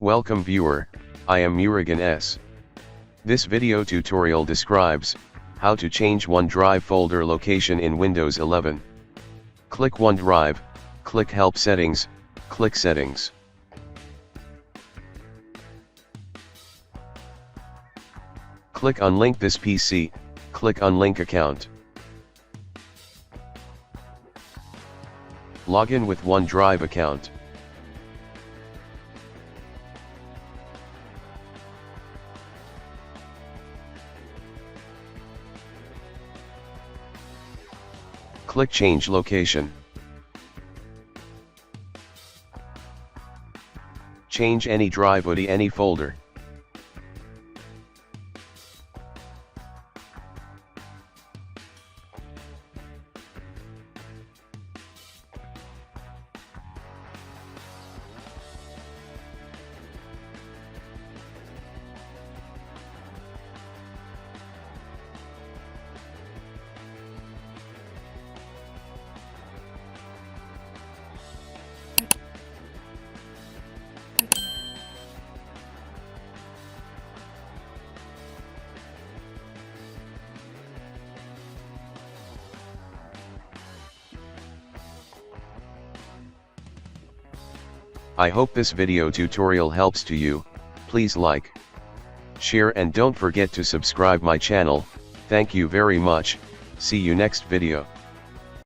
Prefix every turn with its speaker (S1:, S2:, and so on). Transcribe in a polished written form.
S1: Welcome viewer, I am Murugan S. This video tutorial describes how to change OneDrive folder location in Windows 11. Click OneDrive, click Help Settings, click Settings. Click Unlink This PC, click Unlink Account. Login with OneDrive account. Click Change Location. Change any drive to any folder. I hope this video tutorial helps to you. Please like, share and don't forget to subscribe my channel. Thank you very much. See you next video.